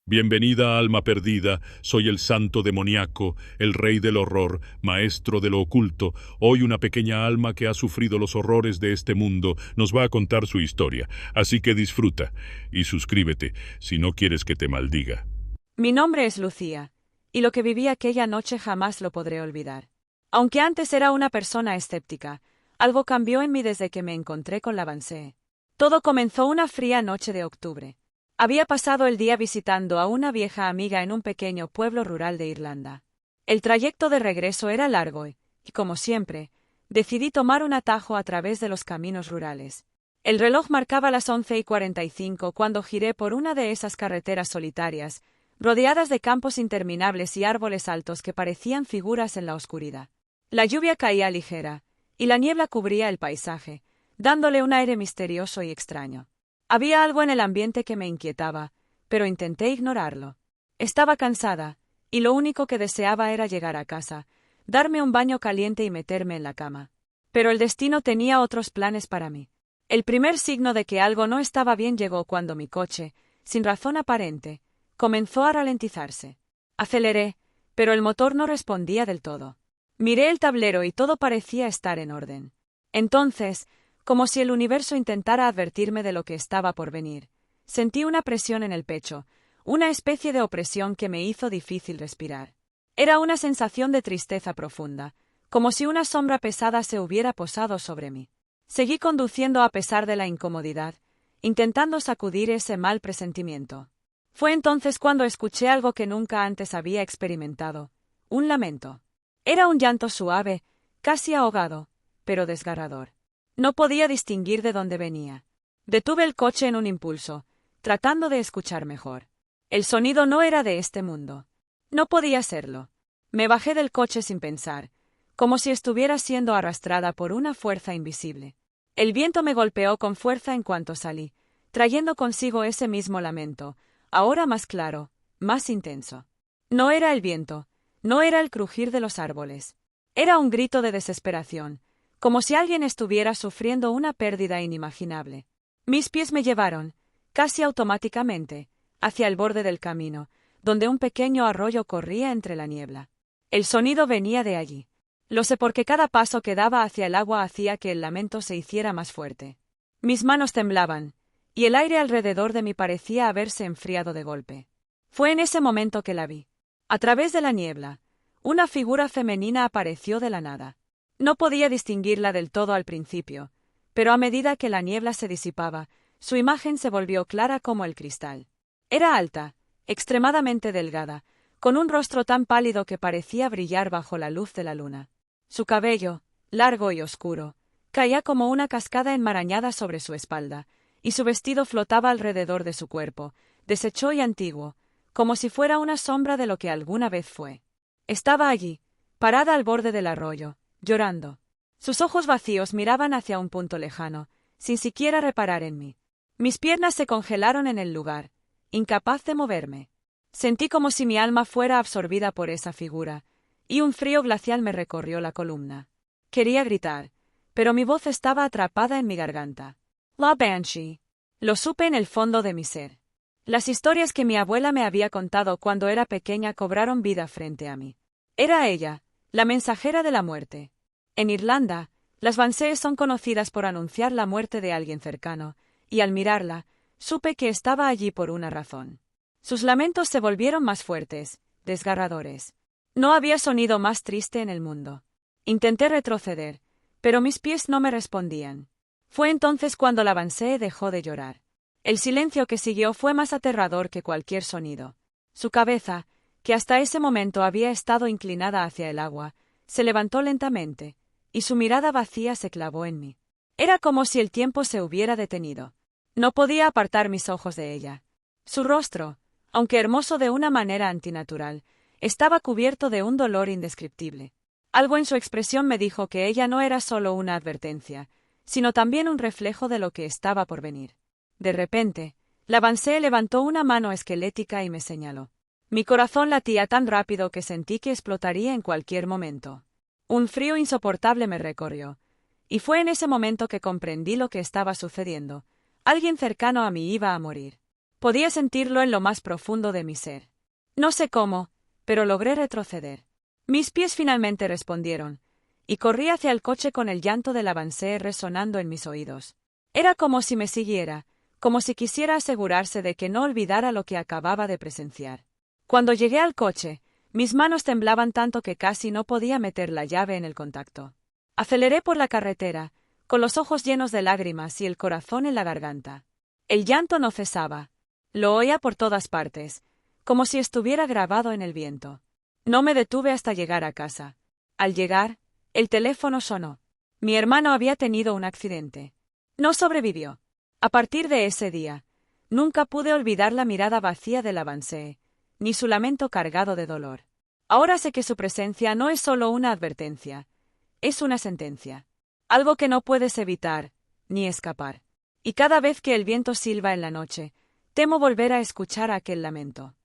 Bienvenida, alma perdida, soy el santo demoníaco, el rey del horror, maestro de lo oculto. Hoy una pequeña alma que ha sufrido los horrores de este mundo nos va a contar su historia, así que disfruta y suscríbete si no quieres que te maldiga. Mi nombre es Lucía, y lo que viví aquella noche jamás lo podré olvidar. Aunque antes era una persona escéptica, algo cambió en mí desde que me encontré con la Vansee. Todo comenzó una fría noche de octubre. Había pasado el día visitando a una vieja amiga en un pequeño pueblo rural de Irlanda. El trayecto de regreso era largo y, como siempre, decidí tomar un atajo a través de los caminos rurales. El reloj marcaba las 11:45 cuando giré por una de esas carreteras solitarias, rodeadas de campos interminables y árboles altos que parecían figuras en la oscuridad. La lluvia caía ligera, y la niebla cubría el paisaje, dándole un aire misterioso y extraño. Había algo en el ambiente que me inquietaba, pero intenté ignorarlo. Estaba cansada, y lo único que deseaba era llegar a casa, darme un baño caliente y meterme en la cama. Pero el destino tenía otros planes para mí. El primer signo de que algo no estaba bien llegó cuando mi coche, sin razón aparente, comenzó a ralentizarse. Aceleré, pero el motor no respondía del todo. Miré el tablero y todo parecía estar en orden. Entonces, como si el universo intentara advertirme de lo que estaba por venir, sentí una presión en el pecho, una especie de opresión que me hizo difícil respirar. Era una sensación de tristeza profunda, como si una sombra pesada se hubiera posado sobre mí. Seguí conduciendo a pesar de la incomodidad, intentando sacudir ese mal presentimiento. Fue entonces cuando escuché algo que nunca antes había experimentado, un lamento. Era un llanto suave, casi ahogado, pero desgarrador. No podía distinguir de dónde venía. Detuve el coche en un impulso, tratando de escuchar mejor. El sonido no era de este mundo. No podía serlo. Me bajé del coche sin pensar, como si estuviera siendo arrastrada por una fuerza invisible. El viento me golpeó con fuerza en cuanto salí, trayendo consigo ese mismo lamento, ahora más claro, más intenso. No era el viento, no era el crujir de los árboles. Era un grito de desesperación, como si alguien estuviera sufriendo una pérdida inimaginable. Mis pies me llevaron, casi automáticamente, hacia el borde del camino, donde un pequeño arroyo corría entre la niebla. El sonido venía de allí. Lo sé porque cada paso que daba hacia el agua hacía que el lamento se hiciera más fuerte. Mis manos temblaban, y el aire alrededor de mí parecía haberse enfriado de golpe. Fue en ese momento que la vi. A través de la niebla, una figura femenina apareció de la nada. No podía distinguirla del todo al principio, pero a medida que la niebla se disipaba, su imagen se volvió clara como el cristal. Era alta, extremadamente delgada, con un rostro tan pálido que parecía brillar bajo la luz de la luna. Su cabello, largo y oscuro, caía como una cascada enmarañada sobre su espalda, y su vestido flotaba alrededor de su cuerpo, deshecho y antiguo, como si fuera una sombra de lo que alguna vez fue. Estaba allí, parada al borde del arroyo, llorando. Sus ojos vacíos miraban hacia un punto lejano, sin siquiera reparar en mí. Mis piernas se congelaron en el lugar, incapaz de moverme. Sentí como si mi alma fuera absorbida por esa figura, y un frío glacial me recorrió la columna. Quería gritar, pero mi voz estaba atrapada en mi garganta. La Banshee. Lo supe en el fondo de mi ser. Las historias que mi abuela me había contado cuando era pequeña cobraron vida frente a mí. Era ella, la mensajera de la muerte. En Irlanda, las Bansees son conocidas por anunciar la muerte de alguien cercano, y al mirarla, supe que estaba allí por una razón. Sus lamentos se volvieron más fuertes, desgarradores. No había sonido más triste en el mundo. Intenté retroceder, pero mis pies no me respondían. Fue entonces cuando la Bansee dejó de llorar. El silencio que siguió fue más aterrador que cualquier sonido. Su cabeza, que hasta ese momento había estado inclinada hacia el agua, se levantó lentamente, y su mirada vacía se clavó en mí. Era como si el tiempo se hubiera detenido. No podía apartar mis ojos de ella. Su rostro, aunque hermoso de una manera antinatural, estaba cubierto de un dolor indescriptible. Algo en su expresión me dijo que ella no era solo una advertencia, sino también un reflejo de lo que estaba por venir. De repente, la Bansee levantó una mano esquelética y me señaló. Mi corazón latía tan rápido que sentí que explotaría en cualquier momento. Un frío insoportable me recorrió, y fue en ese momento que comprendí lo que estaba sucediendo. Alguien cercano a mí iba a morir. Podía sentirlo en lo más profundo de mi ser. No sé cómo, pero logré retroceder. Mis pies finalmente respondieron, y corrí hacia el coche con el llanto del avancé resonando en mis oídos. Era como si me siguiera, como si quisiera asegurarse de que no olvidara lo que acababa de presenciar. Cuando llegué al coche, mis manos temblaban tanto que casi no podía meter la llave en el contacto. Aceleré por la carretera, con los ojos llenos de lágrimas y el corazón en la garganta. El llanto no cesaba. Lo oía por todas partes, como si estuviera grabado en el viento. No me detuve hasta llegar a casa. Al llegar, el teléfono sonó. Mi hermano había tenido un accidente. No sobrevivió. A partir de ese día, nunca pude olvidar la mirada vacía del avancé, ni su lamento cargado de dolor. Ahora sé que su presencia no es solo una advertencia, es una sentencia. Algo que no puedes evitar, ni escapar. Y cada vez que el viento silba en la noche, temo volver a escuchar aquel lamento.